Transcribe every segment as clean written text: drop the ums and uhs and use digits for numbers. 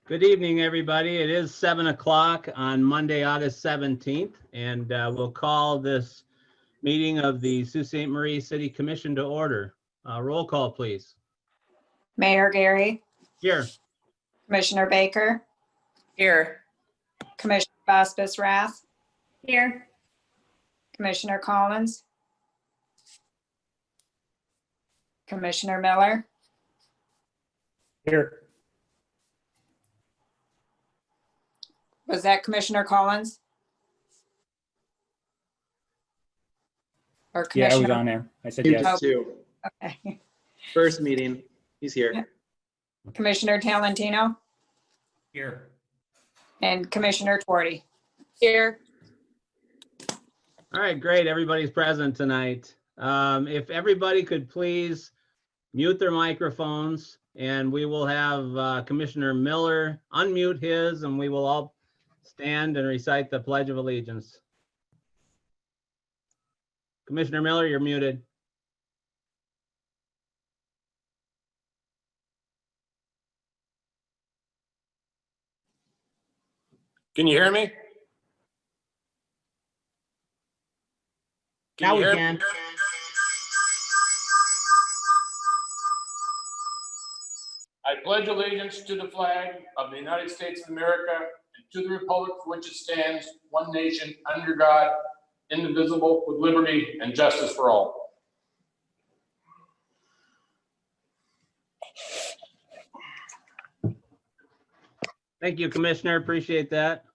Good evening, everybody. It is 7 o'clock on Monday, August 17th, and we'll call this meeting of the Sault Ste. Marie City Commission to order. Roll call, please. Mayor Gary, Here. Commissioner Baker, Here. Commissioner Vasquez Rath, Here. Commissioner Collins, Commissioner Miller, Here. was that Commissioner Collins? Or Yeah, I was Commissioner? on there. I said He yes. was too. Okay. First meeting, he's here. Commissioner Talentino Here. and Commissioner Twardy. Here. All right, great. Everybody's present tonight. If everybody could please mute their microphones, and we will have Commissioner Miller unmute his, and we will all stand and recite the Pledge of Allegiance. Commissioner Miller, you're muted. Can you hear me? Now we you hear can. me? I pledge allegiance to the flag of the United States of America and to the republic for which it stands, one nation, under God, indivisible, with liberty and justice for all. Thank you, Commissioner. Appreciate that.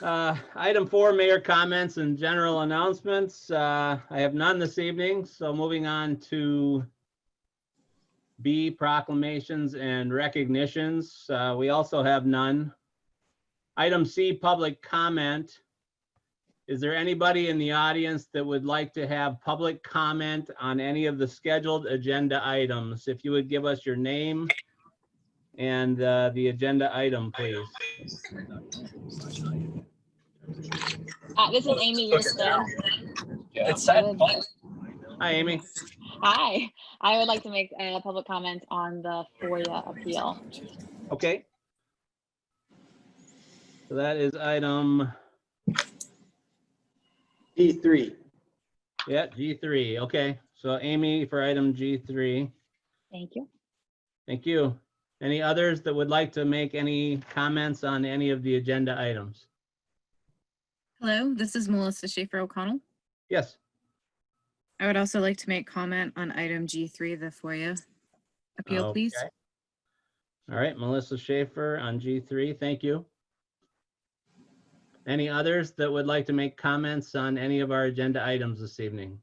Item 4, mayor comments and general announcements. I have none this evening, so moving on to B, proclamations and recognitions. We also have none. Item C, public comment. Is there anybody in the audience that would like to have public comment on any of the scheduled agenda items? If you would give us your name and the agenda item, please. This is Amy Euston. It's Hi, Amy. Hi, I would like to make a public comment on the FOIA appeal. Okay. So that is item, P3. yeah, G3. Okay. So Amy for item G3. Thank you. Thank you. Any others that would like to make any comments on any of the agenda items? Hello, this is Melissa Schaefer O'Connell. Yes. I would also like to make comment on item G3, the FOIA appeal, please. Okay. All right, Melissa Schaefer on G3. Thank you. Any others that would like to make comments on any of our agenda items this evening?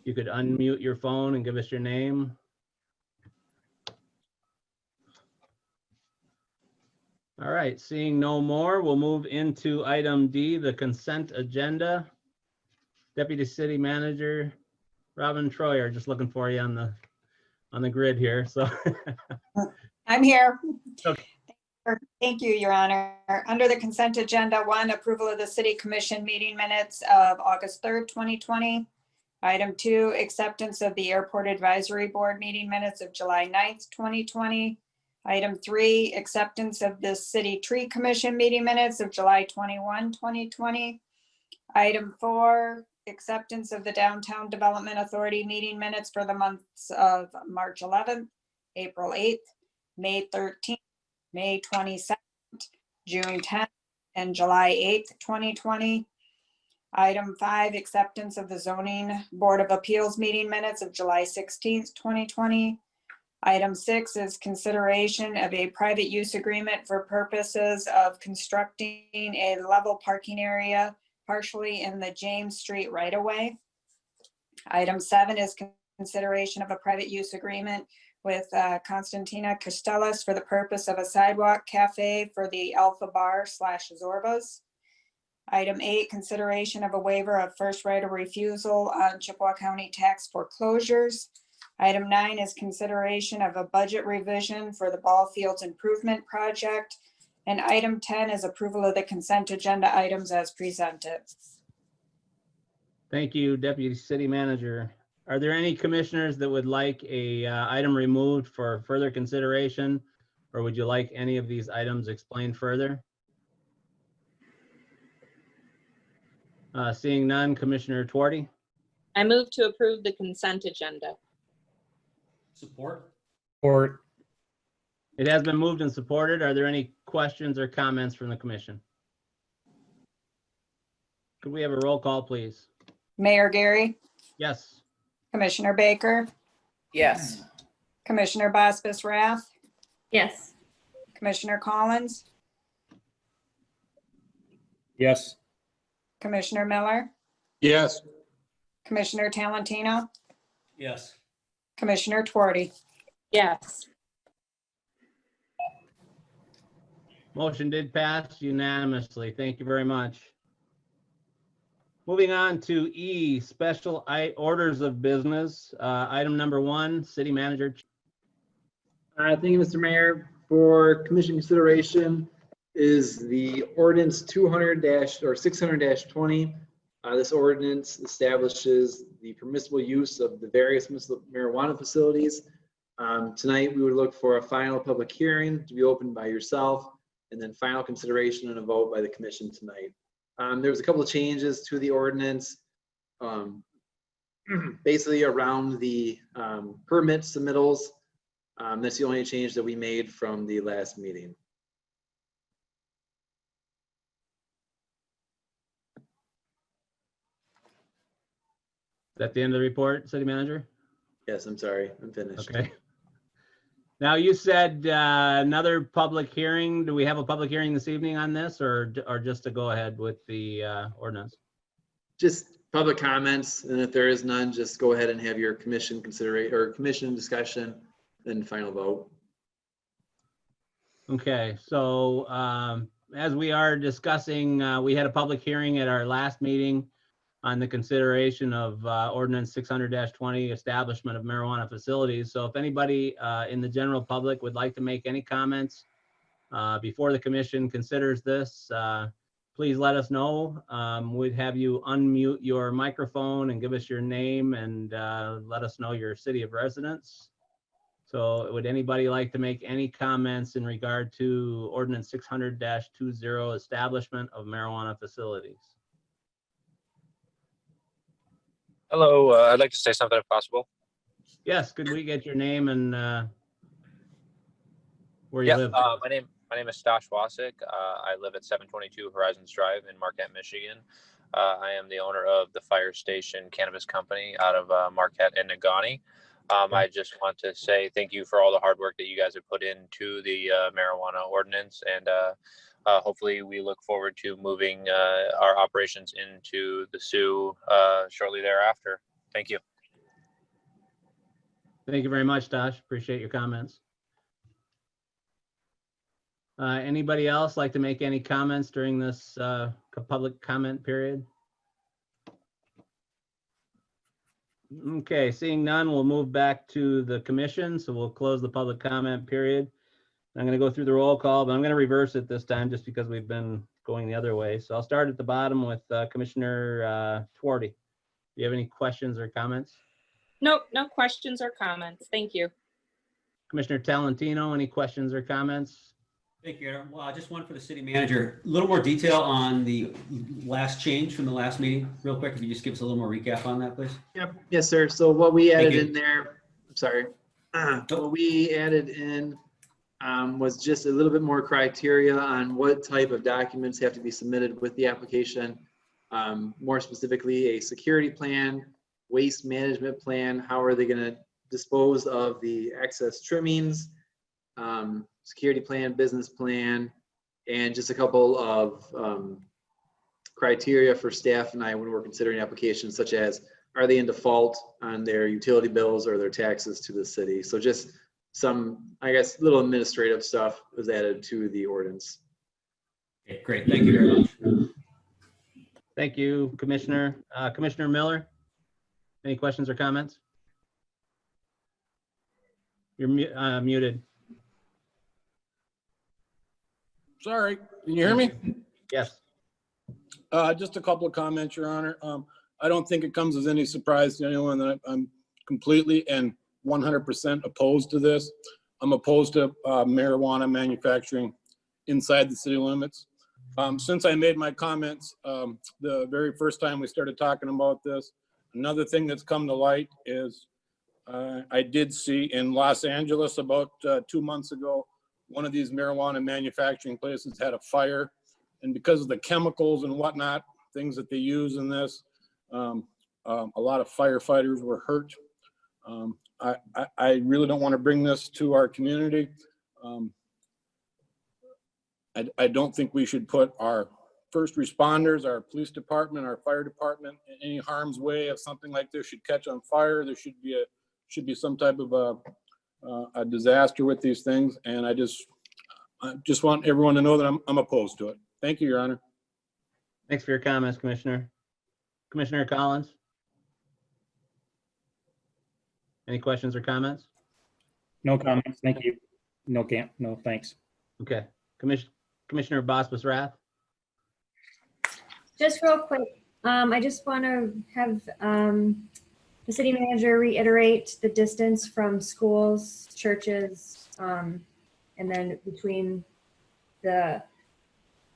You could unmute your phone and give us your name. All right, seeing no more, we'll move into item D, the consent agenda. Deputy City Manager Robin Troyer, just looking for you on the grid here. So I'm here. Okay. Thank you, Your Honor. Under the consent agenda, 1, approval of the City Commission meeting minutes of August 3rd, 2020. Item 2, acceptance of the Airport Advisory Board meeting minutes of July 9th, 2020. Item 3, acceptance of the City Tree Commission meeting minutes of July 21, 2020. Item 4, acceptance of the Downtown Development Authority meeting minutes for the months of March 11th, April 8th, May 13th, May 22nd, June 10th, and July 8th, 2020. Item 5, acceptance of the Zoning Board of Appeals meeting minutes of July 16th, 2020. Item 6 is consideration of a private use agreement for purposes of constructing a level parking area partially in the James Street right-of-way. Item 7 is consideration of a private use agreement with Constantina Costellas for the purpose of a sidewalk cafe for the Alpha Bar / Zorbas. Item 8, consideration of a waiver of first right of refusal on Chippewa County tax foreclosures. Item 9 is consideration of a budget revision for the ball fields improvement project. And item 10 is approval of the consent agenda items as presented. Thank you, Deputy City Manager. Are there any commissioners that would like a item removed for further consideration? Or would you like any of these items explained further? Seeing none, Commissioner Twardy, I move to approve the consent agenda. Support. Support. it has been moved and supported. Are there any questions or comments from the commission? Could we have a roll call, please? Mayor Gary, Yes. Commissioner Baker, Yes. Commissioner Bosbus Rath, Yes. Commissioner Collins, Yes. Commissioner Miller, Yes. Commissioner Talentino, Yes. Commissioner Twardy. Yes. Motion did pass unanimously. Thank you very much. Moving on to E, special orders of business. Item number 1, city manager. Thank you, Mr. Mayor. For commission consideration is the ordinance 600-20. This ordinance establishes the permissible use of the various marijuana facilities. Tonight, we would look for a final public hearing to be opened by yourself, and then final consideration and a vote by the commission tonight. There was a couple of changes to the ordinance, basically around the permit submittals. That's the only change that we made from the last meeting. Is that the end of the report, city manager? Yes, I'm sorry, I'm finished. Okay. Now you said another public hearing. Do we have a public hearing this evening on this, or just to go ahead with the ordinance? Just public comments, and if there is none, just go ahead and have your commission considerate or commission discussion, then final vote. Okay, so as we are discussing, we had a public hearing at our last meeting on the consideration of ordinance 600-20, establishment of marijuana facilities. So if anybody in the general public would like to make any comments before the commission considers this, please let us know. We'd have you unmute your microphone and give us your name and let us know your city of residence. So would anybody like to make any comments in regard to ordinance 600-20, establishment of marijuana facilities? Hello, I'd like to say something if possible. Yes, could we get your name and where you Yeah, live? my name is Stash Wasik. I live at 722 Horizons Drive in Marquette, Michigan. I am the owner of the Fire Station Cannabis Company out of Marquette and Negaunee. I just want to say thank you for all the hard work that you guys have put into the marijuana ordinance, and hopefully we look forward to moving our operations into the Sioux shortly thereafter. Thank you. Thank you very much, Tosh. Appreciate your comments. Anybody else like to make any comments during this public comment period? Okay, seeing none, we'll move back to the commission. So we'll close the public comment period. I'm going to go through the roll call, but I'm going to reverse it this time just because we've been going the other way. So I'll start at the bottom with Commissioner Twardy. Do you have any questions or comments? Nope, no questions or comments. Thank you. Commissioner Talentino, any questions or comments? Thank you, Aaron. Well, just one for the city manager. A little more detail on the last change from the last meeting, real quick. If you just give us a little more recap on that, please. Yep. Yes, sir. So what we added you. in there, I'm sorry. What we added in was just a little bit more criteria on what type of documents have to be submitted with the application. More specifically, a security plan, waste management plan, how are they going to dispose of the excess trimmings, security plan, business plan, and just a couple of criteria for staff and I when we're considering applications, such as are they in default on their utility bills or their taxes to the city. So just some, I guess, little administrative stuff was added to the ordinance. Okay, great. Thank you very much. Thank you, Commissioner. Commissioner Miller, any questions or comments? You're muted. Sorry, can you hear me? Yes. Just a couple of comments, Your Honor. I don't think it comes as any surprise to anyone that I'm completely and 100% opposed to this. I'm opposed to marijuana manufacturing inside the city limits. Since I made my comments the very first time we started talking about this, another thing that's come to light is I did see in Los Angeles about 2 months ago, one of these marijuana manufacturing places had a fire. And because of the chemicals and whatnot, things that they use in this, a lot of firefighters were hurt. I really don't want to bring this to our community. I don't think we should put our first responders, our police department, our fire department in any harm's way. If something like this should catch on fire, there should be some type of a disaster with these things. And I just want everyone to know that I'm opposed to it. Thank you, Your Honor. Thanks for your comments, Commissioner. Commissioner Collins? Any questions or comments? No comments, thank you. No, thanks. Okay. Commissioner Bosbus Rath? Just real quick, I just want to have the city manager reiterate the distance from schools, churches, and then between the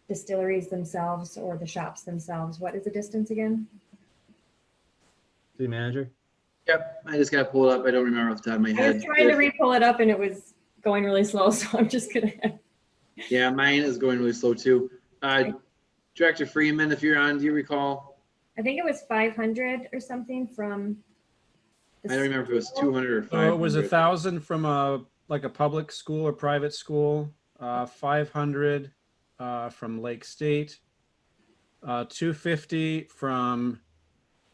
distilleries themselves or the shops themselves. What is the distance again? City manager? Yep, I just got to pull it up. I don't remember off the top of my I head. was trying to re-pull it up and it was going really slow, so I'm just gonna. Yeah, mine is going really slow too. Director Freeman, if you're on, do you recall? I think it was 500 or something from. I don't remember if it was 200 or 500. So it was 1,000 from a public school or private school, 500 from Lake State, 250 from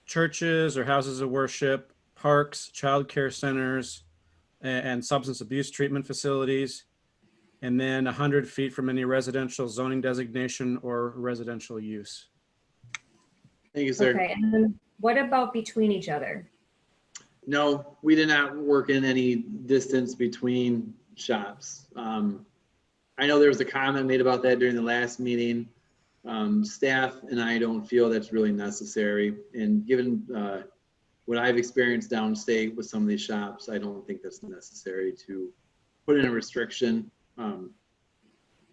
churches or houses of worship, parks, childcare centers, and substance abuse treatment facilities, and then 100 feet from any residential zoning designation or residential use. Thank you, sir. Okay, and then what about between each other? No, we did not work in any distance between shops. I know there was a comment made about that during the last meeting. Staff and I don't feel that's really necessary. And given what I've experienced downstate with some of these shops, I don't think that's necessary to put in a restriction.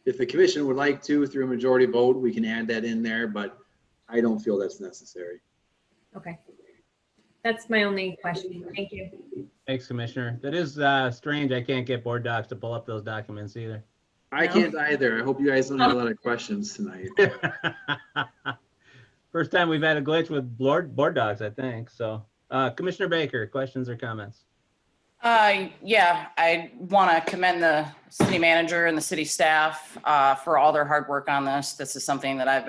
If the commission would like to, through a majority vote, we can add that in there, but I don't feel that's necessary. Okay. That's my only question. Thank you. Thanks, Commissioner. That is strange. I can't get board docs to pull up those documents either. I can't either. I hope you guys don't have a lot of questions tonight. First time we've had a glitch with board docs, I think. So, Commissioner Baker, questions or comments? Yeah, I want to commend the city manager and the city staff for all their hard work on this. This is something that I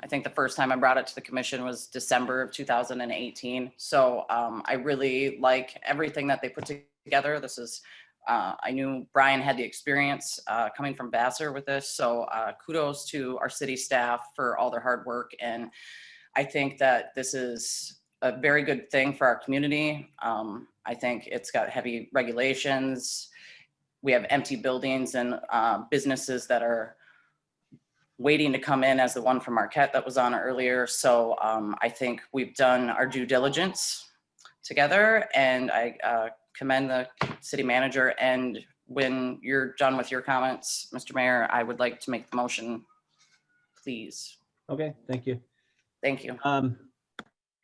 think the first time I brought it to the commission was December of 2018. So I really like everything that they put together. This is, I knew Brian had the experience coming from Vassar with this. So kudos to our city staff for all their hard work. And I think that this is a very good thing for our community. I think it's got heavy regulations. We have empty buildings and businesses that are waiting to come in, as the one from Marquette that was on earlier. So I think we've done our due diligence together, and I commend the city manager. And when you're done with your comments, Mr. Mayor, I would like to make the motion, please. Okay, thank you. Thank you.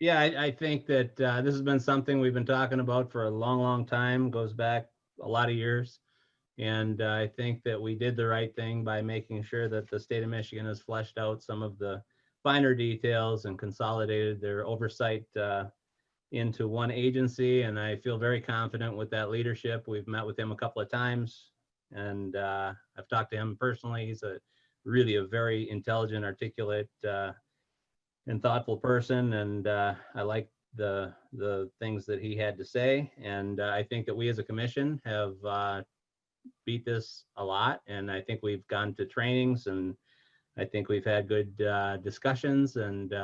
Yeah, I think that this has been something we've been talking about for a long, long time, goes back a lot of years. And I think that we did the right thing by making sure that the state of Michigan has fleshed out some of the finer details and consolidated their oversight into one agency. And I feel very confident with that leadership. We've met with him a couple of times, and I've talked to him personally. He's really a very intelligent, articulate, and thoughtful person, and I like the things that he had to say. And I think that we as a commission have beat this a lot, and I think we've gone to trainings, and I think we've had good discussions, and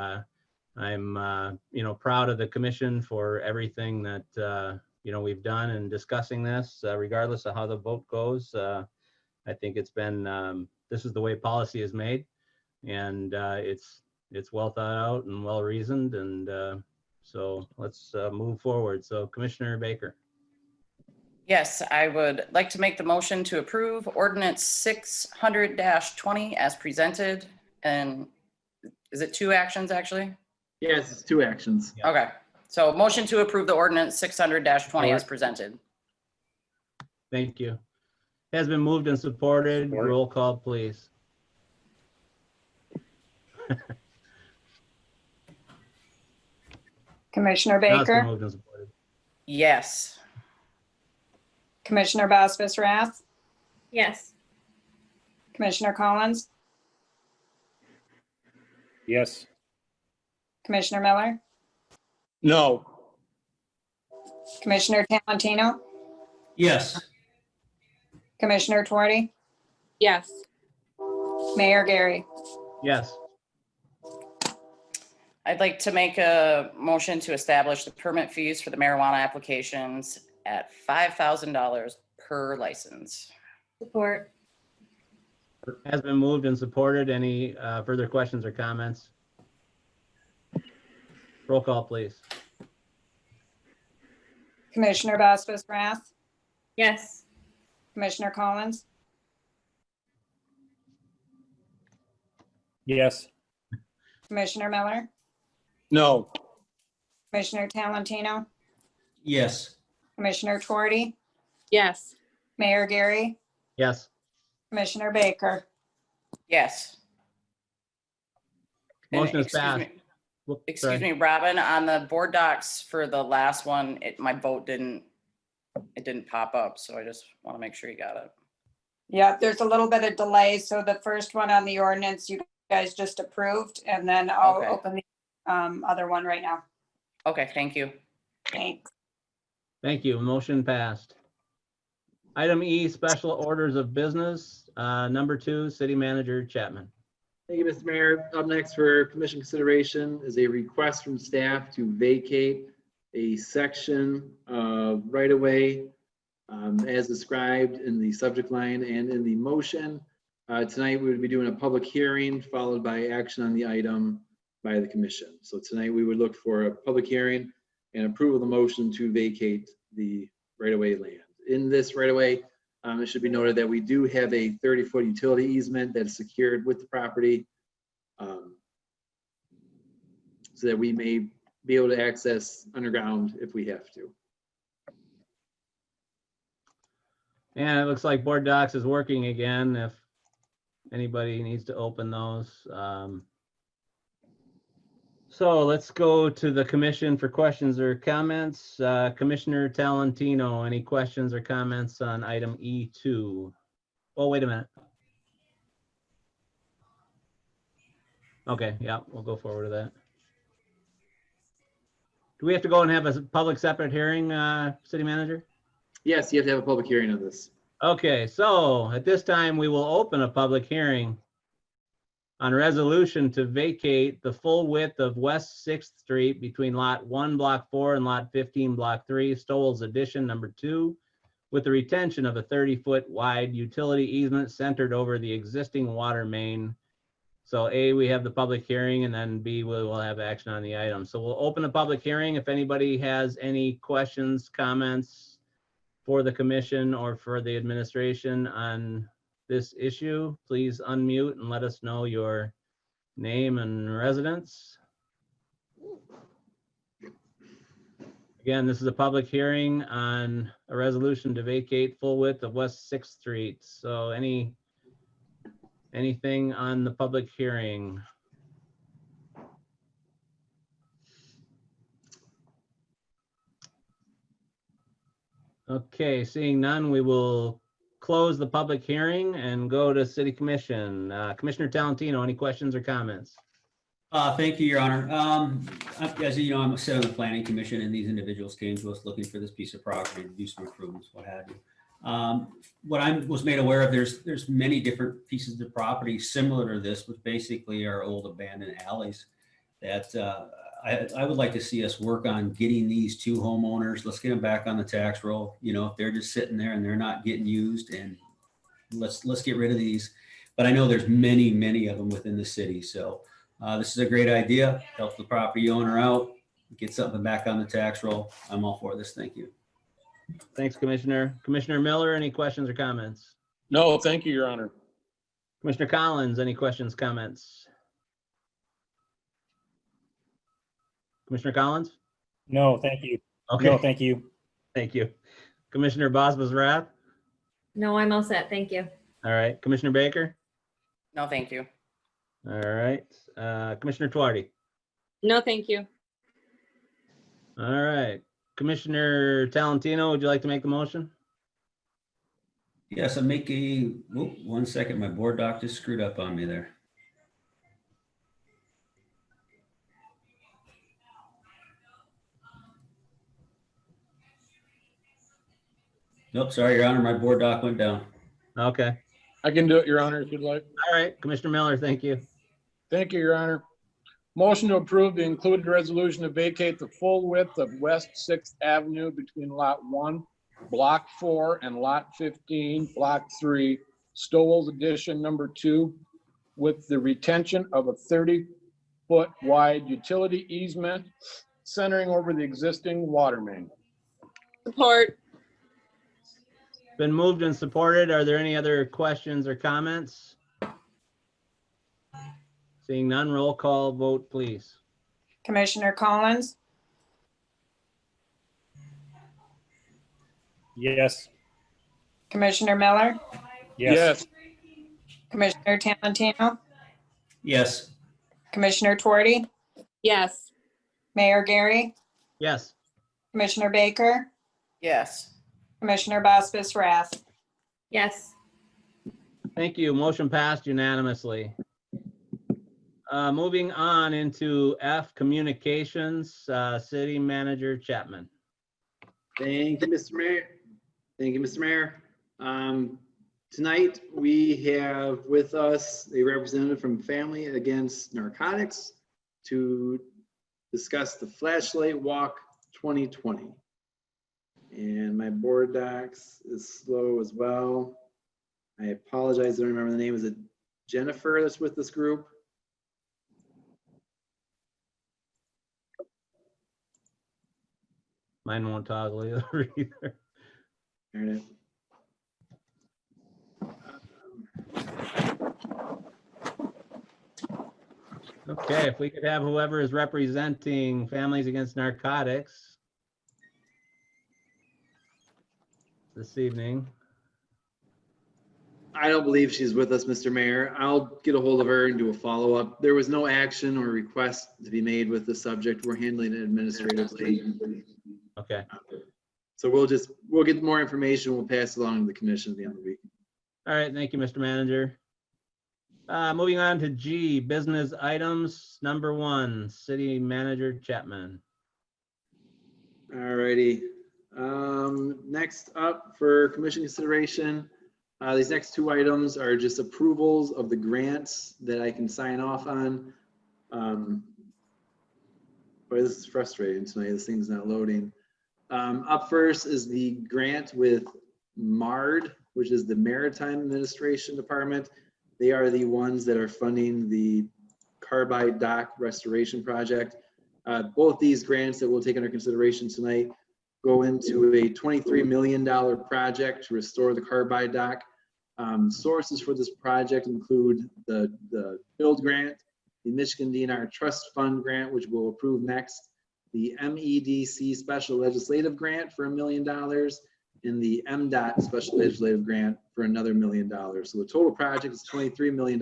I'm proud of the commission for everything that we've done in discussing this, regardless of how the vote goes. I think it's been this is the way policy is made, and it's well thought out and well reasoned, and So let's move forward. So Commissioner Baker. Yes, I would like to make the motion to approve ordinance 600-20 as presented. And is it two actions actually? Yes, it's two actions. Yeah. Okay, so motion to approve the ordinance 600-20 as Support. presented. Thank you. Has been moved and supported. Support. Roll call, please. Commissioner Now it's been Baker, moved and supported. Yes. Commissioner Basvis Rath, Yes. Commissioner Collins, Yes. Commissioner Miller, No. Commissioner Talentino, Yes. Commissioner Tuarty, Yes. Mayor Gary. Yes. I'd like to make a motion to establish the permit fees for the marijuana applications at $5,000 per license. Support. Has been moved and supported. Any further questions or comments? Roll call, please. Commissioner Basvis Rath, Yes. Commissioner Collins, Yes. Commissioner Miller, No. Commissioner Talentino, Yes. Commissioner Tuarty, Yes. Mayor Gary, Yes. Commissioner Baker. Yes. And Motion is excuse passed. me- Whoop, Excuse sorry. me, Robin, on the board docs for the last one, my vote didn't pop up, so I just want to make sure you got it. Yeah, there's a little bit of delay. So the first one on the ordinance, you guys just approved, and then I'll Okay. open the other one right now. Okay, thank you. Thanks. Thank you. Motion passed. Item E, special orders of business. Number 2, City Manager Chapman. Thank you, Mr. Mayor. Up next for commission consideration is a request from staff to vacate a section of right-of-way as described in the subject line and in the motion. Tonight, we would be doing a public hearing followed by action on the item by the commission. So tonight, we would look for a public hearing and approval of the motion to vacate the right-of-way land. In this right-of-way, it should be noted that we do have a 30-foot utility easement that's secured with the property so that we may be able to access underground if we have to. And it looks like board docs is working again. If anybody needs to open those. So let's go to the commission for questions or comments. Commissioner Talentino, any questions or comments on item E2? Oh, wait a minute. Okay, yeah, we'll go forward to that. Do we have to go and have a public separate hearing, City Manager? Yes, you have to have a public hearing of this. Okay, so at this time, we will open a public hearing on a resolution to vacate the full width of West 6th Street between Lot 1, Block 4 and Lot 15, Block 3, Stowell's Addition Number 2, with the retention of a 30-foot wide utility easement centered over the existing water main. So A, we have the public hearing, and then B, we will have action on the item. So we'll open a public hearing. If anybody has any questions, comments for the commission or for the administration on this issue, please unmute and let us know your name and residence. Again, this is a public hearing on a resolution to vacate full width of West 6th Street. So anything on the public hearing? Okay, seeing none, we will close the public hearing and go to City Commission. Commissioner Talentino, any questions or comments? Thank you, Your Honor. As you know, I'm sit on the planning commission, and these individuals came to us looking for this piece of property to do some improvements, what have you. What I was made aware of, there's many different pieces of property similar to this, which basically are old abandoned alleys that I would like to see us work on getting these two homeowners. Let's get them back on the tax roll. You know, if they're just sitting there and they're not getting used, and let's get rid of these. But I know there's many of them within the city, so. This is a great idea, help the property owner out. get something back on the tax roll. I'm all for this. Thank you. Thanks, Commissioner. Commissioner Miller, any questions or comments? No, thank you, Your Honor. Commissioner Collins, any questions, comments? Commissioner Collins? No, thank you. Okay, No, thank you. thank you. Commissioner Bosbas-Rath? No, I'm all set. Thank you. All right. Commissioner Baker? No, thank you. All right. Commissioner Tuarty? No, thank you. All right. Commissioner Talentino, would you like to make the motion? Yes, I make a, whoop, 1 second, my board doc just screwed up on me there. Nope, sorry, Your Honor, my board doc went down. Okay. I can do it, Your Honor, if you'd like. All right. Commissioner Miller, thank you. Thank you, Your Honor. Motion to approve the included resolution to vacate the full width of West Sixth Avenue between Lot 1, Block 4, and Lot 15, Block 3, Stowell's Addition Number 2, with the retention of a 30-foot wide utility easement centering over the existing water main. Support. Been moved and supported. Are there any other questions or comments? Seeing none, roll call vote, please. Commissioner Collins, Yes. Commissioner Miller, Yes. Commissioner Talentino, Yes. Commissioner Tuarty, Yes. Mayor Gary, Yes. Commissioner Baker, Yes. Commissioner Bosbas-Rath. Yes. Thank you. Motion passed unanimously. Moving on into F, Communications, City Manager Chapman. Thank you, Mr. Mayor. Thank you, Mr. Mayor. Tonight, we have with us a representative from Family Against Narcotics to discuss the Flashlight Walk 2020. And my board docs is slow as well. I apologize, I don't remember the name. Is it Jennifer that's with this group? Mine won't toggle either. There it is. Okay, if we could have whoever is representing Families Against Narcotics this evening. I don't believe she's with us, Mr. Mayor. I'll get a hold of her and do a follow-up. There was no action or request to be made with the subject. We're handling it administratively. Okay. So we'll get more information. We'll pass it along to the commission at the end of the week. All right, thank you, Mr. Manager. Moving on to G, business items. Number 1, City Manager Chapman. All righty. Next up for commission consideration, these next 2 items are just approvals of the grants that I can sign off on. Boy, this is frustrating tonight. This thing's not loading. Up first is the grant with MARD, which is the Maritime Administration Department. They are the ones that are funding the Carbide Dock Restoration Project. Both these grants that we'll take under consideration tonight go into a $23 million project to restore the Carbide Dock. Sources for this project include the Build Grant, the Michigan DNR Trust Fund Grant, which we'll approve next, the MEDC Special Legislative Grant for $1 million, and the MDOT Special Legislative Grant for another $1 million. So the total project is $23 million.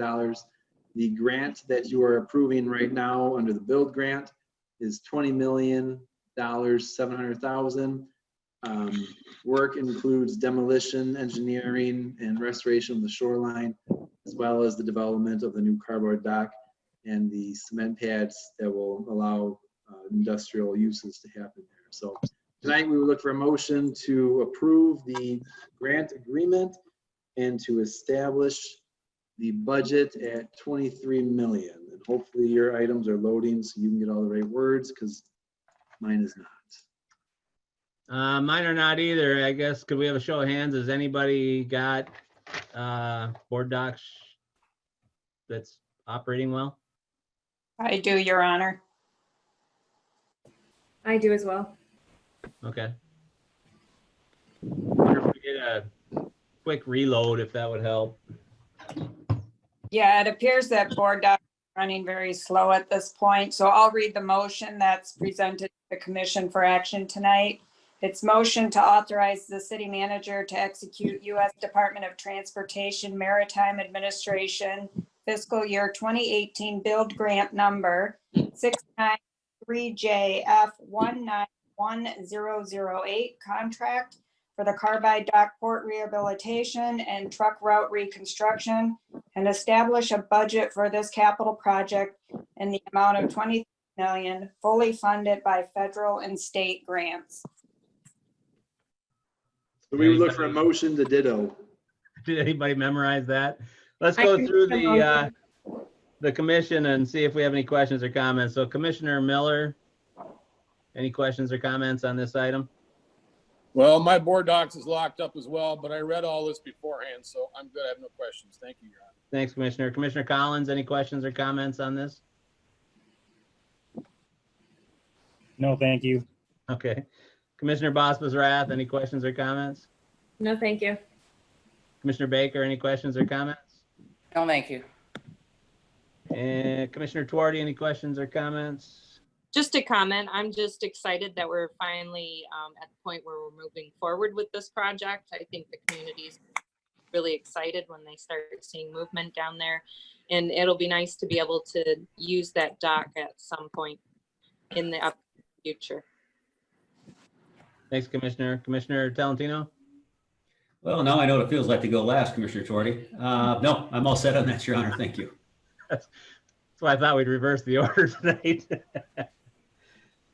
The grant that you are approving right now under the Build Grant is $20,700,000. Work includes demolition, engineering, and restoration of the shoreline, as well as the development of the new cardboard dock and the cement pads that will allow industrial uses to happen there. So tonight we will look for a motion to approve the grant agreement and to establish the budget at 23 million. And hopefully your items are loading so you can get all the right words, because mine is not. Mine are not either. I guess, could we have a show of hands? Has anybody got board docs that's operating well? I do, Your Honor. I do as well. Okay. Wonder if we get a quick reload, if that would help. Yeah, it appears that board docs are running very slow at this point, so I'll read the motion that's presented to the commission for action tonight. It's motion to authorize the city manager to execute U.S. Department of Transportation Maritime Administration fiscal year 2018 build grant number 693JF191008 contract for the Carbide Dock Port Rehabilitation and Truck Route Reconstruction, and establish a budget for this capital project in the amount of $20 million, fully funded by federal and state grants. So we would look for a motion to ditto. Did anybody memorize that? Let's I go can through make a the commission and see if we have any questions or comments. So Commissioner Miller, any questions or comments on this item? Well, my board docs is locked up as well, but I read all this beforehand, so I'm good. I have no questions. Thank you, Your Honor. Thanks, Commissioner. Commissioner Collins, any questions or comments on this? No, thank you. Okay. Commissioner Bosba's Wrath, any questions or comments? No, thank you. Commissioner Baker, any questions or comments? No, thank you. And Commissioner Tuardi, any questions or comments? Just a comment. I'm just excited that we're finally at the point where we're moving forward with this project. I think the community's really excited when they start seeing movement down there. And it'll be nice to be able to use that dock at some point in the upcoming future. Thanks, Commissioner. Commissioner Talentino? Well, now I know what it feels like to go last, Commissioner Tuardi. No, I'm all set on that, Your Honor. Thank you. That's why I thought we'd reverse the order tonight.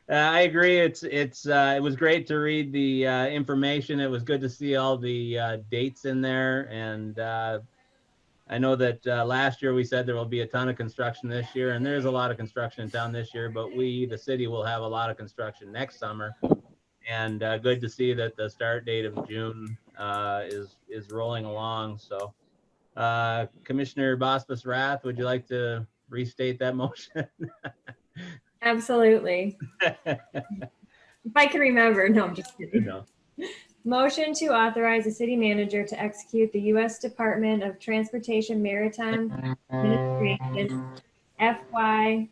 I agree. It was great to read the information. It was good to see all the dates in there. And I know that last year we said there will be a ton of construction this year, and there's a lot of construction in town this year, but we, the city, will have a lot of construction next summer. And good to see that the start date of June is rolling along. So Commissioner Bosba's Wrath, would you like to restate that motion? Absolutely. If I can remember. No, I'm just kidding. No. Motion to authorize the city manager to execute the U.S. Department of Transportation Maritime Administration FY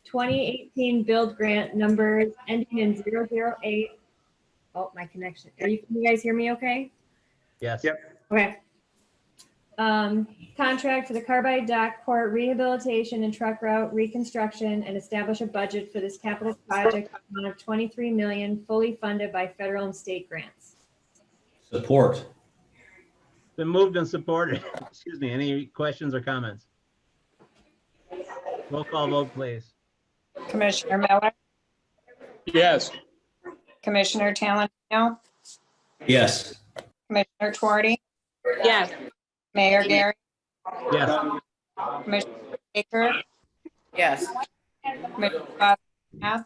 2018 build grant numbers ending in 008. Oh, my connection. Can you guys hear me okay? Yes. Yep. Okay. Contract for the Carbide Dock Port Rehabilitation and Truck Route Reconstruction, and establish a budget for this capital project amount of $23 million, fully funded by federal and state grants. Support. Been moved and supported. Excuse me. Any questions or comments? Roll call vote, please. Commissioner Miller, Yes. Commissioner Talentino, Yes. Commissioner Tuardi, Yes. Mayor Gary, Yes. Commissioner Baker, Yes. Commissioner Bosbath,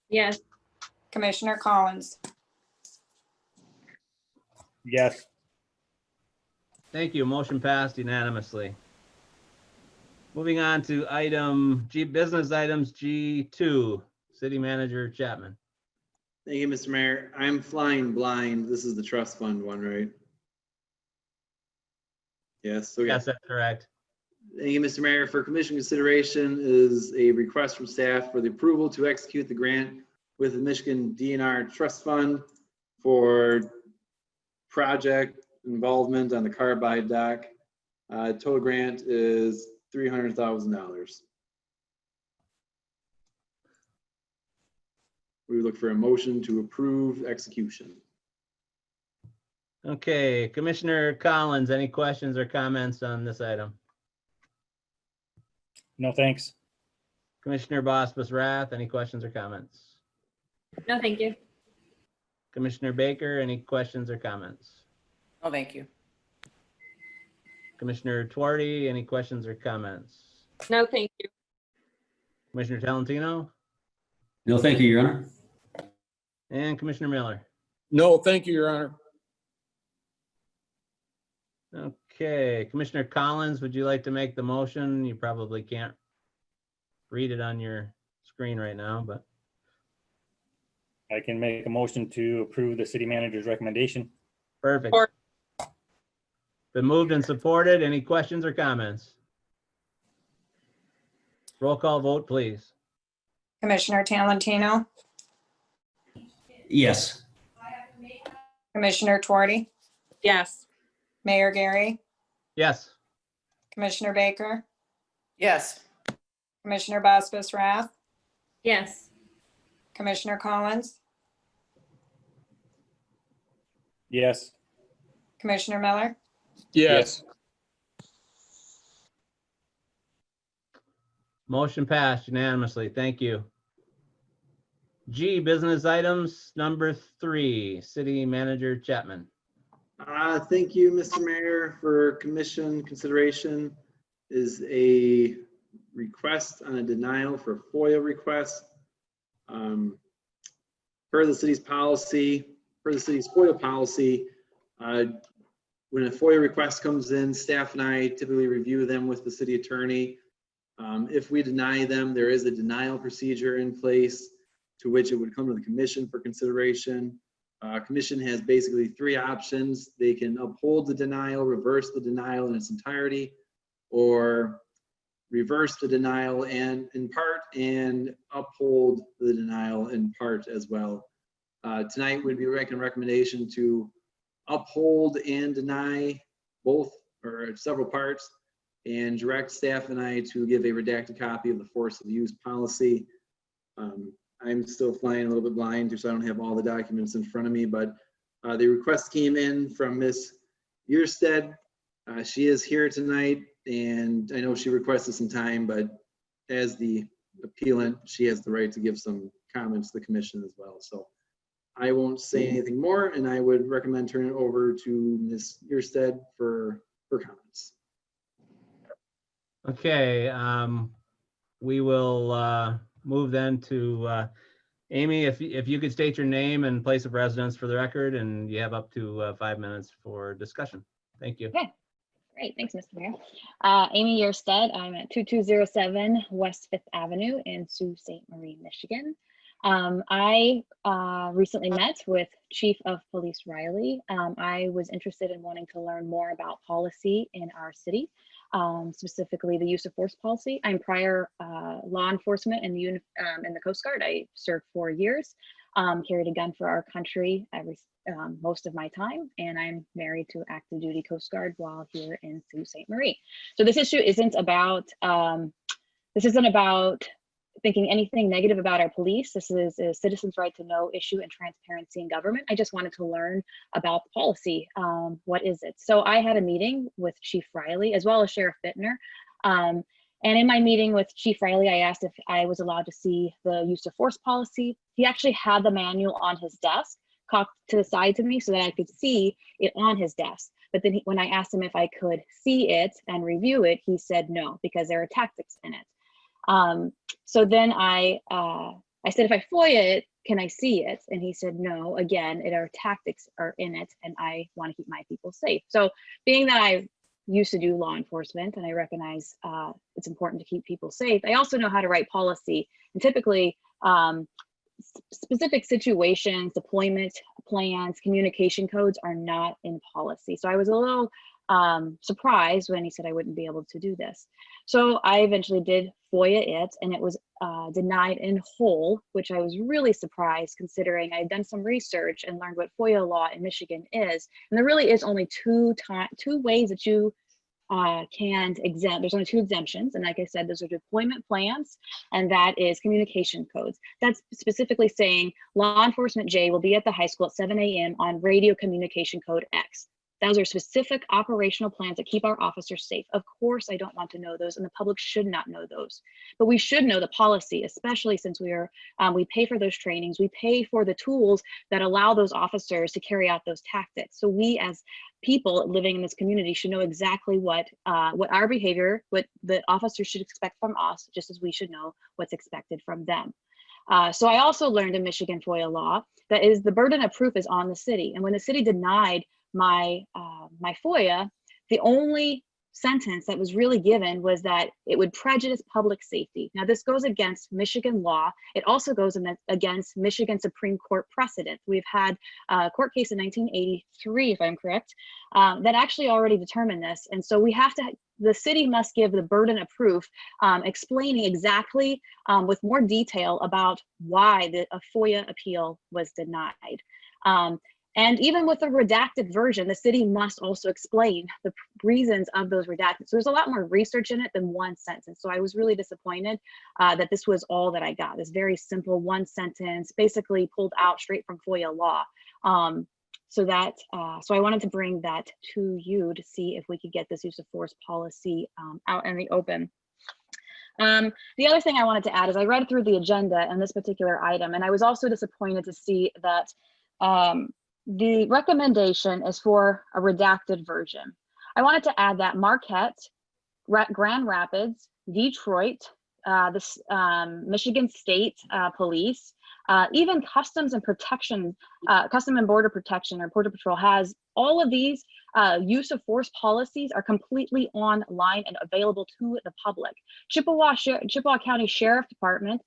Yes. Commissioner Collins. Yes. Thank you. Motion passed unanimously. Moving on to item G, business items G2, City Manager Chapman. Thank you, Mr. Mayor. I'm flying blind. This is the trust fund one, right? Yes. Okay. Yes, that's correct. Thank you, Mr. Mayor. For commission consideration is a request from staff for the approval to execute the grant with the Michigan DNR Trust Fund for project involvement on the Carbide Dock. Total grant is $300,000. We would look for a motion to approve execution. Okay, Commissioner Collins, any questions or comments on this item? No, thanks. Commissioner Bosba's Wrath, any questions or comments? No, thank you. Commissioner Baker, any questions or comments? No, thank you. Commissioner Tuardi, any questions or comments? No, thank you. Commissioner Talentino No, thank you, Your Honor. and Commissioner Miller. No, thank you, Your Honor. Okay, Commissioner Collins, would you like to make the motion? You probably can't read it on your screen right now, but I can make a motion to approve the city manager's recommendation. Perfect. Support. Been moved and supported. Any questions or comments? Roll call vote, please. Commissioner Talentino, Yes. Commissioner Tuarty, Yes. Mayor Gary, Yes. Commissioner Baker, Yes. Commissioner Basvis Rath, Yes. Commissioner Collins, Yes. Commissioner Miller, Yes. Motion passed unanimously. Thank you. G, business items number 3, City Manager Chapman. Thank you, Mr. Mayor, for commission consideration is a request on a denial for FOIA request. Per the city's policy, per the city's FOIA policy, when a FOIA request comes in, staff and I typically review them with the city attorney. If we deny them, there is a denial procedure in place to which it would come to the commission for consideration. Commission has basically 3 options. They can uphold the denial, reverse the denial in its entirety, or reverse the denial and in part and uphold the denial in part as well. Tonight would be a recommendation to uphold and deny both or several parts and direct staff and I to give a redacted copy of the force of use policy. I'm still flying a little bit blind, so I don't have all the documents in front of me, but the request came in from Miss Yearstead. She is here tonight, and I know she requested some time, but as the appellant, she has the right to give some comments to the commission as well. So I won't say anything more, and I would recommend turning it over to Miss Yearstead for her comments. Okay, we will move then to Amy, if you could state your name and place of residence for the record, and you have up to 5 minutes for discussion. Thank you. Okay, great. Thanks, Mr. Mayor. Amy Yearstead. I'm at 2207 West 5th Avenue in Sault Ste. Marie, Michigan. I recently met with Chief of Police Riley. I was interested in wanting to learn more about policy in our city, specifically the use of force policy. I'm prior law enforcement in the Coast Guard. I served 4 years, carried a gun for our country most of my time, and I'm married to active duty Coast Guard while here in Sault Ste. Marie. So this issue isn't about thinking anything negative about our police. This is a citizen's right to know issue and transparency in government. I just wanted to learn about the policy. What is it? So I had a meeting with Chief Riley as well as Sheriff Bittner. And in my meeting with Chief Riley, I asked if I was allowed to see the use of force policy. He actually had the manual on his desk, cocked to the side to me so that I could see it on his desk. But then when I asked him if I could see it and review it, he said no, because there are tactics in it. So then I said, if I FOIA it, can I see it? And he said, no, again, our tactics are in it and I want to keep my people safe. So being that I used to do law enforcement and I recognize it's important to keep people safe, I also know how to write policy, and typically specific situations, deployment plans, communication codes are not in policy. So I was a little surprised when he said I wouldn't be able to do this. So I eventually did FOIA it, and it was denied in whole, which I was really surprised considering I had done some research and learned what FOIA law in Michigan is. And there really is only two ways that you can exempt. There's only 2 exemptions. And like I said, those are deployment plans, and that is communication codes. That's specifically saying law enforcement J will be at the high school at 7 a.m. on radio communication code X. Those are specific operational plans that keep our officers safe. Of course, I don't want to know those, and the public should not know those. But we should know the policy, especially since we pay for those trainings. We pay for the tools that allow those officers to carry out those tactics. So we, as people living in this community, should know exactly what our behavior, what the officers should expect from us, just as we should know what's expected from them. So I also learned in Michigan FOIA law that is the burden of proof is on the city, and when the city denied my FOIA, the only sentence that was really given was that it would prejudice public safety. Now, this goes against Michigan law. It also goes against Michigan Supreme Court precedent. We've had a court case in 1983, if I'm correct, that actually already determined this. And so we have to, the city must give the burden of proof, explaining exactly with more detail about why a FOIA appeal was denied. And even with a redacted version, the city must also explain the reasons of those redacted. So there's a lot more research in it than one sentence. So I was really disappointed that this was all that I got. This very simple one sentence, basically pulled out straight from FOIA law. So I wanted to bring that to you to see if we could get this use of force policy out in the open. The other thing I wanted to add is I read through the agenda and this particular item, and I was also disappointed to see that the recommendation is for a redacted version. I wanted to add that Marquette, Grand Rapids, Detroit, Michigan State Police, even Customs and Protection, Custom and Border Protection or Border Patrol has all of these use of force policies are completely online and available to the public. Chippewa County Sheriff Department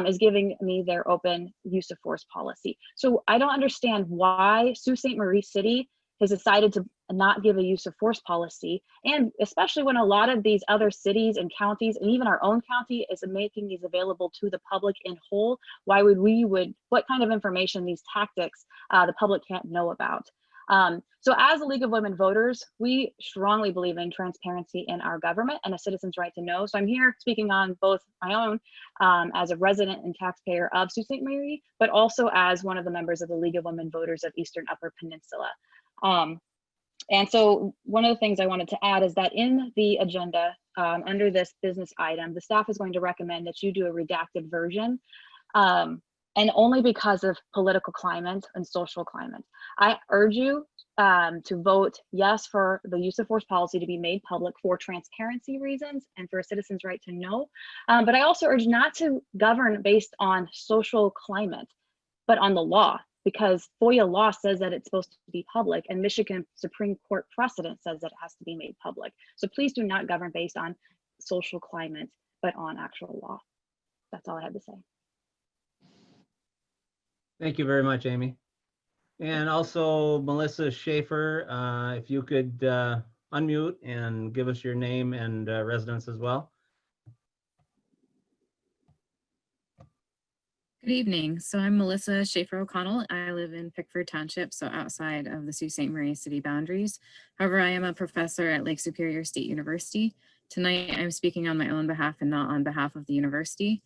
is giving me their open use of force policy. So I don't understand why Sault Ste. Marie City has decided to not give a use of force policy, and especially when a lot of these other cities and counties and even our own county is making these available to the public in whole. Why would what kind of information, these tactics, the public can't know about? So as a League of Women Voters, we strongly believe in transparency in our government and a citizen's right to know. So I'm here speaking on both my own as a resident and taxpayer of Sault Ste. Marie, but also as one of the members of the League of Women Voters of Eastern Upper Peninsula. And so one of the things I wanted to add is that in the agenda under this business item, the staff is going to recommend that you do a redacted version. And only because of political climate and social climate. I urge you to vote yes for the use of force policy to be made public for transparency reasons and for a citizen's right to know. But I also urge not to govern based on social climate, but on the law, because FOIA law says that it's supposed to be public and Michigan Supreme Court precedent says that it has to be made public. So please do not govern based on social climate, but on actual law. That's all I had to say. Thank you very much, Amy. And also Melissa Schaefer, if you could unmute and give us your name and residence as well. Good evening. So I'm Melissa Schaefer O'Connell. I live in Pickford Township, so outside of the Sault Ste. Marie city boundaries. However, I am a professor at Lake Superior State University. Tonight, I'm speaking on my own behalf and not on behalf of the university.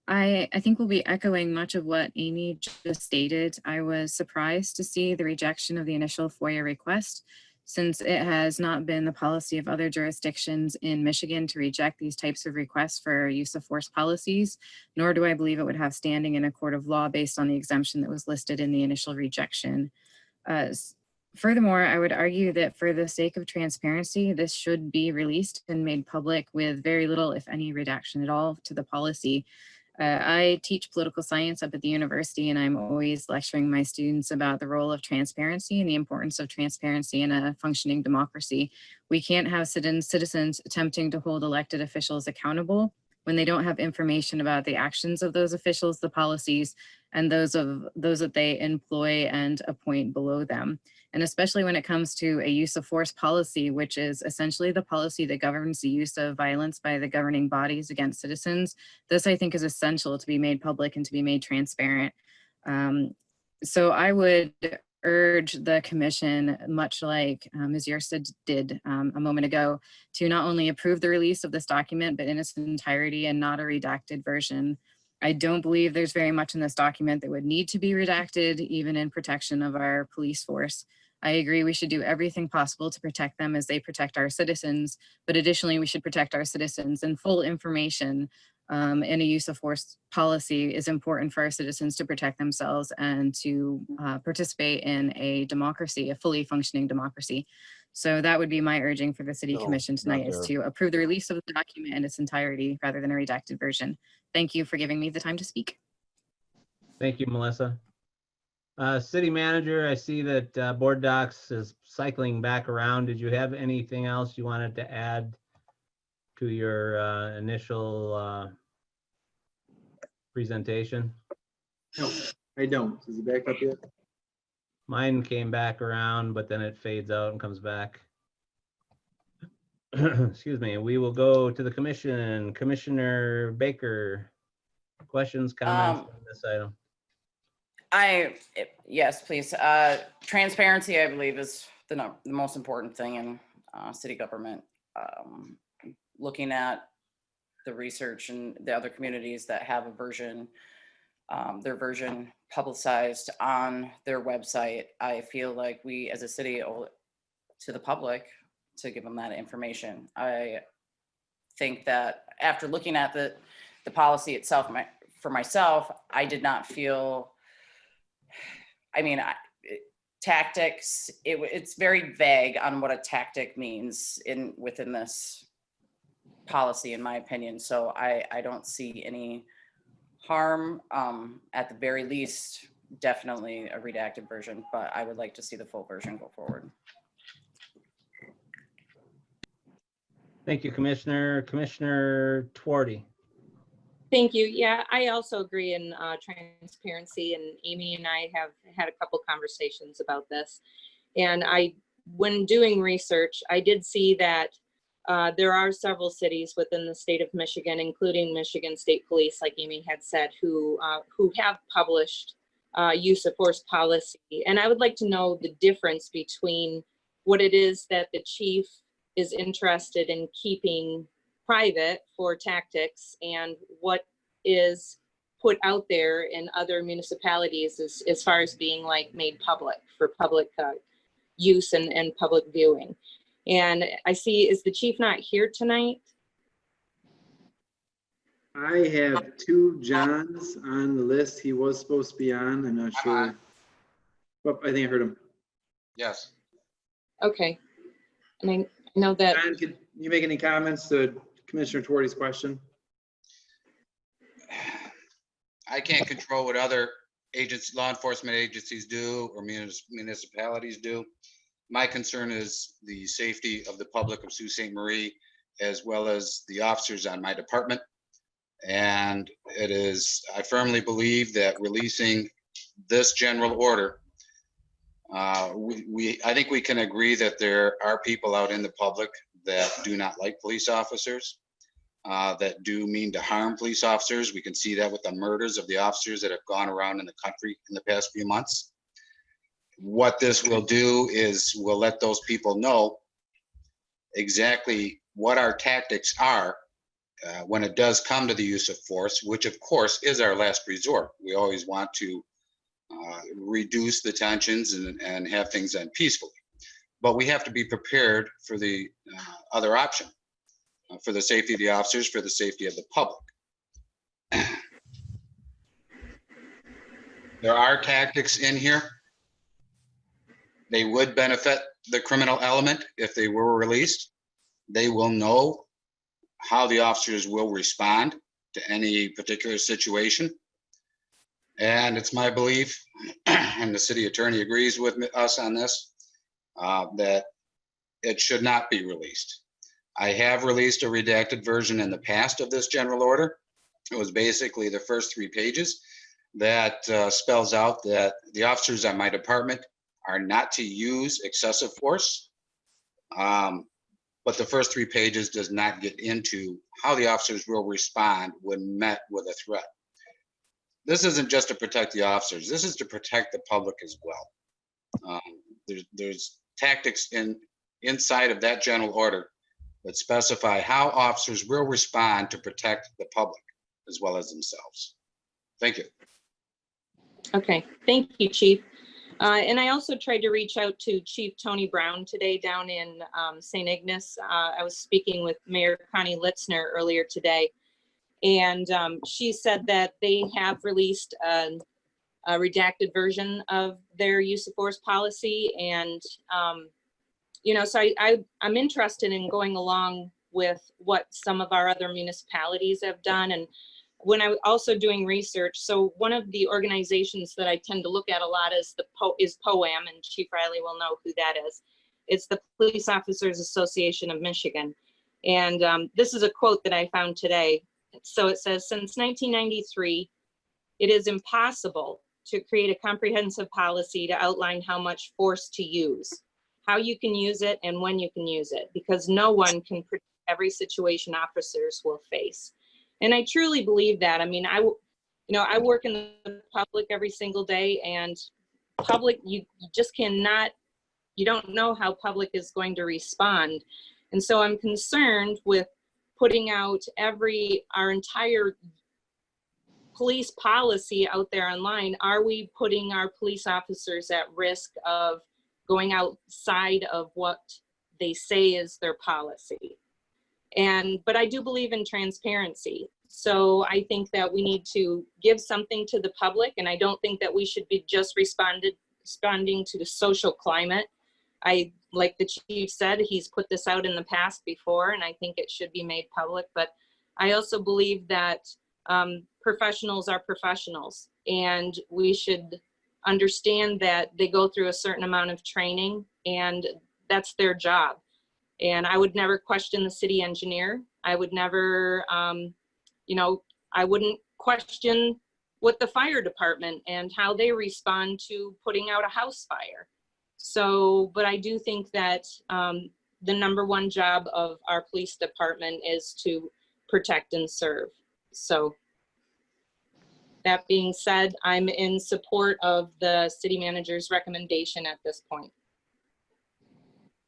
I think we'll be echoing much of what Amy just stated. I was surprised to see the rejection of the initial FOIA request, since it has not been the policy of other jurisdictions in Michigan to reject these types of requests for use of force policies, nor do I believe it would have standing in a court of law based on the exemption that was listed in the initial rejection. Furthermore, I would argue that for the sake of transparency, this should be released and made public with very little, if any, redaction at all to the policy. I teach political science up at the university, and I'm always lecturing my students about the role of transparency and the importance of transparency in a functioning democracy. We can't have citizens attempting to hold elected officials accountable when they don't have information about the actions of those officials, the policies, and those that they employ and appoint below them. And especially when it comes to a use of force policy, which is essentially the policy that governs the use of violence by the governing bodies against citizens. This, I think, is essential to be made public and to be made transparent. So I would urge the commission, much like Ms. Yerstead did a moment ago, to not only approve the release of this document, but in its entirety and not a redacted version. I don't believe there's very much in this document that would need to be redacted, even in protection of our police force. I agree we should do everything possible to protect them as they protect our citizens, but additionally, we should protect our citizens, and full information in a use of force policy is important for our citizens to protect themselves and to participate in a democracy, a fully functioning democracy. So that would be my urging for the City Commission tonight, is to approve the release of the document in its entirety rather than a redacted version. Thank you for giving me the time to speak. Thank you, Melissa. City manager, I see that board docs is cycling back around. Did you have anything else you wanted to add to your initial presentation? No, I don't. Is it back up yet? Mine came back around, but then it fades out and comes back. Excuse me. We will go to the commission. Commissioner Baker, questions, comments on this item? Yes, please. Transparency, I believe, is the most important thing in city government. Looking at the research and the other communities that have a version, their version publicized on their website, I feel like we as a city owe it to the public to give them that information. I think that after looking at the policy itself, for myself, I did not feel, I mean, tactics, it's very vague on what a tactic means within this policy, in my opinion. So I don't see any harm. At the very least, definitely a redacted version, but I would like to see the full version go forward. Thank you, Commissioner. Commissioner Twardy. Thank you. Yeah, I also agree in transparency, and Amy and I have had a couple conversations about this. And when doing research, I did see that there are several cities within the state of Michigan, including Michigan State Police, like Amy had said, who have published use of force policy. And I would like to know the difference between what it is that the chief is interested in keeping private for tactics and what is put out there in other municipalities as far as being like made public for public use and public viewing. And I see, is the chief not here tonight? I have two Johns on the list. He was supposed to be on. I'm not sure. Well, I think I heard him. Yes. Okay. And I know that. John, can you make any comments to Commissioner Twardy's question? I can't control what other agents, law enforcement agencies do or municipalities do. My concern is the safety of the public of Sault Ste. Marie, as well as the officers on my department. And I firmly believe that releasing this general order, I think we can agree that there are people out in the public that do not like police officers, that do mean to harm police officers. We can see that with the murders of the officers that have gone around in the country in the past few months. What this will do is we'll let those people know exactly what our tactics are when it does come to the use of force, which of course is our last resort. We always want to reduce the tensions and have things end peacefully. But we have to be prepared for the other option, for the safety of the officers, for the safety of the public. There are tactics in here. They would benefit the criminal element if they were released. They will know how the officers will respond to any particular situation. And it's my belief, and the city attorney agrees with us on this, that it should not be released. I have released a redacted version in the past of this general order. It was basically the first 3 pages that spells out that the officers on my department are not to use excessive force. But the first 3 pages does not get into how the officers will respond when met with a threat. This isn't just to protect the officers. This is to protect the public as well. There's tactics inside of that general order that specify how officers will respond to protect the public as well as themselves. Thank you. Okay, thank you, Chief. And I also tried to reach out to Chief Tony Brown today down in St. Ignace. I was speaking with Mayor Connie Litzner earlier today, and she said that they have released a redacted version of their use of force policy. And, so I'm interested in going along with what some of our other municipalities have done. And when I was also doing research, so one of the organizations that I tend to look at a lot is POAM, and Chief Riley will know who that is. It's the Police Officers Association of Michigan. And this is a quote that I found today. So it says, since 1993, it is impossible to create a comprehensive policy to outline how much force to use, how you can use it, and when you can use it, because no one can predict every situation officers will face. And I truly believe that. I mean, I work in the public every single day, and public, you just cannot, you don't know how public is going to respond. And so I'm concerned with putting out our entire police policy out there online. Are we putting our police officers at risk of going outside of what they say is their policy? But I do believe in transparency. So I think that we need to give something to the public, and I don't think that we should be just responding to the social climate. Like the chief said, he's put this out in the past before, and I think it should be made public. But I also believe that professionals are professionals, and we should understand that they go through a certain amount of training, and that's their job. And I would never question the city engineer. I would never, I wouldn't question what the fire department and how they respond to putting out a house fire. So, but I do think that the number one job of our police department is to protect and serve. So that being said, I'm in support of the city manager's recommendation at this point.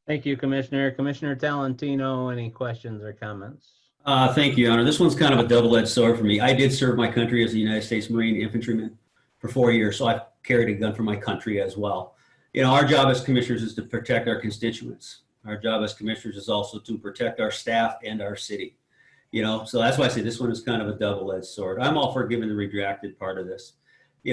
Thank you, Commissioner. Commissioner Talentino, any questions or comments? Thank you, Your Honor. This one's kind of a double-edged sword for me. I did serve my country as a United States Marine infantryman for 4 years, so I've carried a gun for my country as well. Our job as commissioners is to protect our constituents. Our job as commissioners is also to protect our staff and our city. So that's why I say this one is kind of a double-edged sword. I'm all for giving the redacted part of this.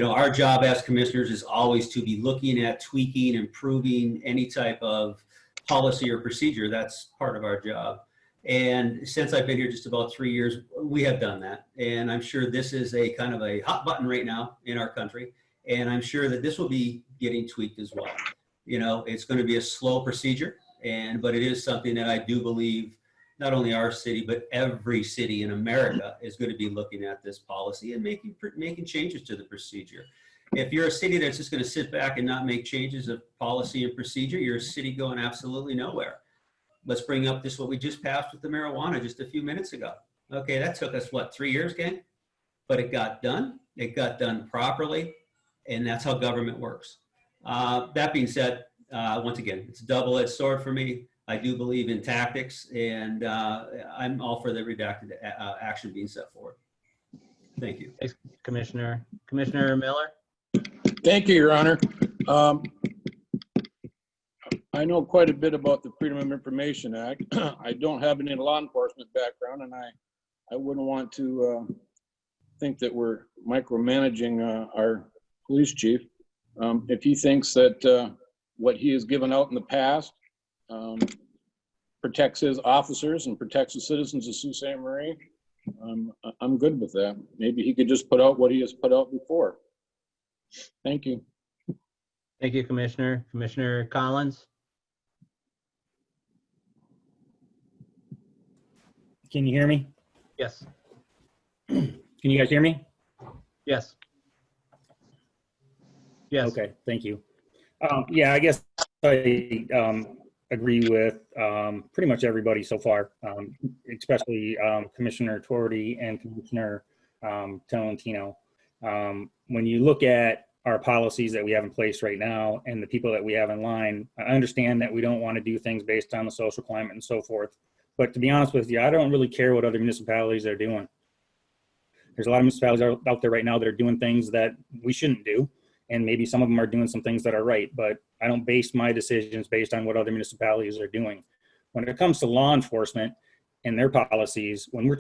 Our job as commissioners is always to be looking at tweaking, improving any type of policy or procedure. That's part of our job. And since I've been here just about 3 years, we have done that. And I'm sure this is a kind of a hot button right now in our country. And I'm sure that this will be getting tweaked as well. It's going to be a slow procedure, but it is something that I do believe not only our city, but every city in America is going to be looking at this policy and making changes to the procedure. If you're a city that's just going to sit back and not make changes of policy and procedure, you're a city going absolutely nowhere. Let's bring up what we just passed with the marijuana just a few minutes ago. Okay, that took us, 3 years, gang? But it got done. It got done properly, and that's how government works. That being said, once again, it's a double-edged sword for me. I do believe in tactics, and I'm all for the redacted action being set forward. Thank you. Thanks, Commissioner. Commissioner Miller? Thank you, Your Honor. I know quite a bit about the Freedom of Information Act. I don't have any law enforcement background, and I wouldn't want to think that we're micromanaging our police chief. If he thinks that what he has given out in the past protects his officers and protects the citizens of Sault Ste. Marie, I'm good with that. Maybe he could just put out what he has put out before. Thank you. Thank you, Commissioner. Commissioner Collins? Can you hear me? Yes. Can you guys hear me? Yes. Yes. Okay, thank you. Yeah, I guess I agree with pretty much everybody so far, especially Commissioner Torti and Commissioner Talentino. When you look at our policies that we have in place right now and the people that we have in line, I understand that we don't want to do things based on the social climate and so forth. But to be honest with you, I don't really care what other municipalities are doing. There's a lot of municipalities out there right now that are doing things that we shouldn't do. And maybe some of them are doing some things that are right, but I don't base my decisions based on what other municipalities are doing. When it comes to law enforcement and their policies, when we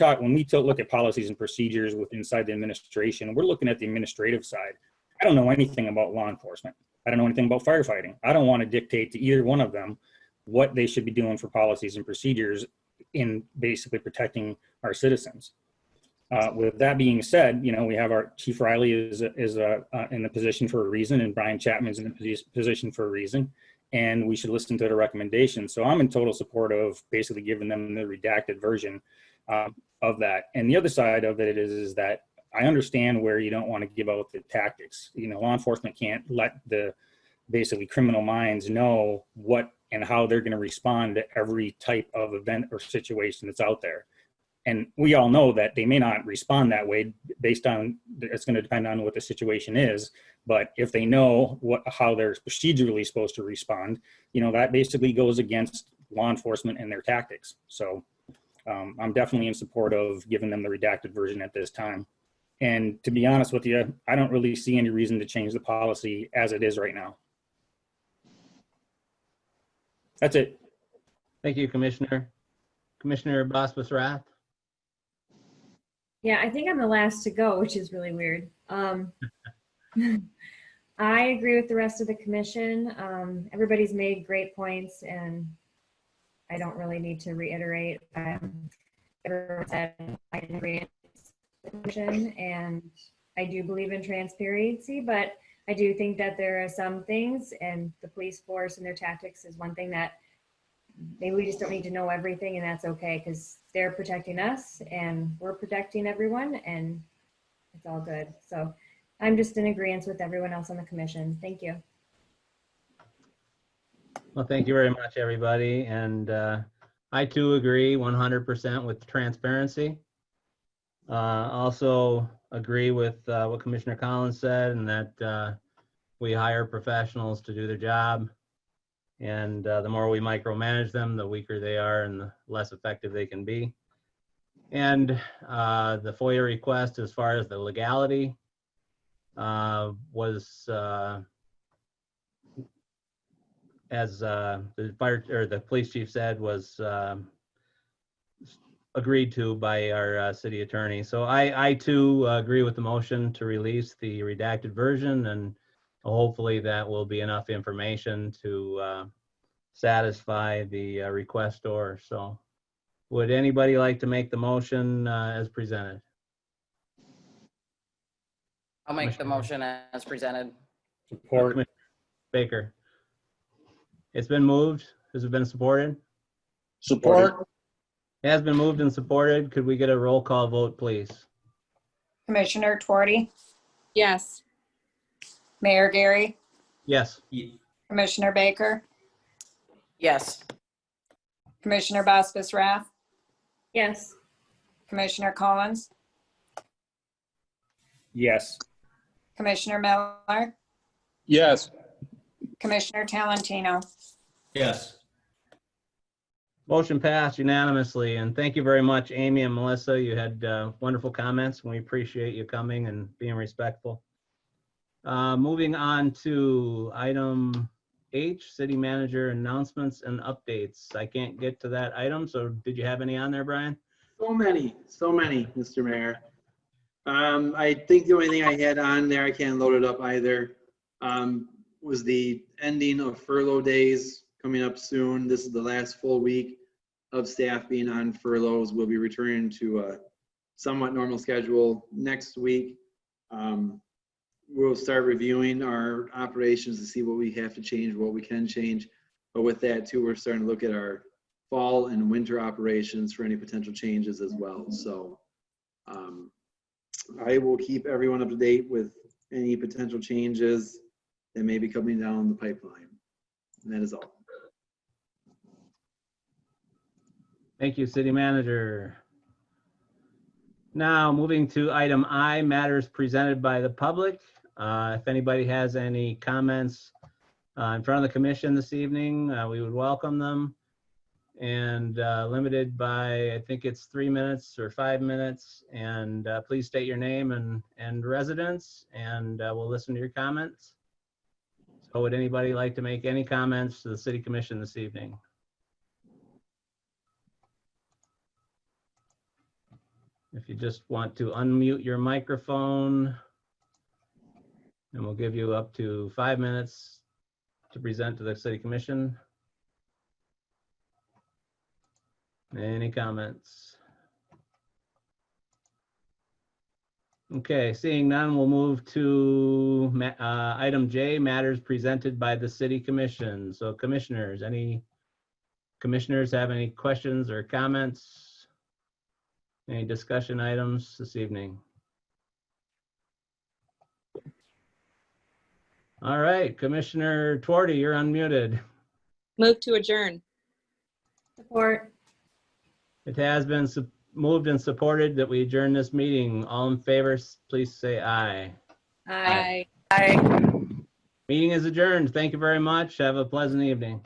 look at policies and procedures inside the administration, we're looking at the administrative side. I don't know anything about law enforcement. I don't know anything about firefighting. I don't want to dictate to either one of them what they should be doing for policies and procedures in basically protecting our citizens. With that being said, we have our Chief Riley is in the position for a reason, and Brian Chapman's in the position for a reason, and we should listen to the recommendations. So I'm in total support of basically giving them the redacted version of that. And the other side of it is that I understand where you don't want to give out the tactics. Law enforcement can't let the basically criminal minds know what and how they're going to respond to every type of event or situation that's out there. And we all know that they may not respond that way based on, it's going to depend on what the situation is. But if they know how they're procedurally supposed to respond, that basically goes against law enforcement and their tactics. So I'm definitely in support of giving them the redacted version at this time. And to be honest with you, I don't really see any reason to change the policy as it is right now. That's it. Thank you, Commissioner. Commissioner Bosbus-Rath. Yeah, I think I'm the last to go, which is really weird. I agree with the rest of the commission. Everybody's made great points, and I don't really need to reiterate. Everyone said I agree with the commission, and I do believe in transparency, but I do think that there are some things, and the police force and their tactics is one thing that maybe we just don't need to know everything, and that's okay, because they're protecting us and we're protecting everyone, and it's all good. So I'm just in agreement with everyone else on the commission. Thank you. Well, thank you very much, everybody. And I too agree 100% with transparency. Also agree with what Commissioner Collins said, and that we hire professionals to do their job. And the more we micromanage them, the weaker they are and the less effective they can be. And the FOIA request, as far as the legality, was as the police chief said, was agreed to by our city attorney. So I too agree with the motion to release the redacted version, and hopefully that will be enough information to satisfy the requestor. So would anybody like to make the motion as presented? I'll make the motion as presented. Support. Commissioner Baker. It's been moved. Has it been supported? Support. It has been moved and supported. Could we get a roll call vote, please? Commissioner Twardy, Yes. Mayor Gary, Yes. Commissioner Baker, Yes. Commissioner Bosbus-Rath, Yes. Commissioner Collins, Yes. Commissioner Miller, Yes. Commissioner Talentino. Yes. Motion passed unanimously, and thank you very much, Amy and Melissa. You had wonderful comments, and we appreciate you coming and being respectful. Moving on to item H, city manager announcements and updates. I can't get to that item, so did you have any on there, Brian? So many, Mr. Mayor. I think the only thing I had on there, I can't load it up either, was the ending of furlough days coming up soon. This is the last full week of staff being on furloughs. We'll be returning to a somewhat normal schedule next week. We'll start reviewing our operations to see what we have to change, what we can change. But with that too, we're starting to look at our fall and winter operations for any potential changes as well. So I will keep everyone up to date with any potential changes that may be coming down the pipeline. And that is all. Thank you, city manager. Now, moving to item I, matters presented by the public. If anybody has any comments in front of the commission this evening, we would welcome them. And limited by, I think it's 3 minutes or 5 minutes. And please state your name and residence, and we'll listen to your comments. So would anybody like to make any comments to the city commission this evening? If you just want to unmute your microphone, and we'll give you up to 5 minutes to present to the city commission. Any comments? Okay, seeing none, we'll move to item J, matters presented by the city commission. So commissioners, any commissioners have any questions or comments? Any discussion items this evening? All right, Commissioner Twardy, you're unmuted. Move to adjourn. Support. It has been moved and supported that we adjourn this meeting. All in favor, please say aye. Aye. I Meeting is adjourned. Thank you very much. Have a pleasant evening.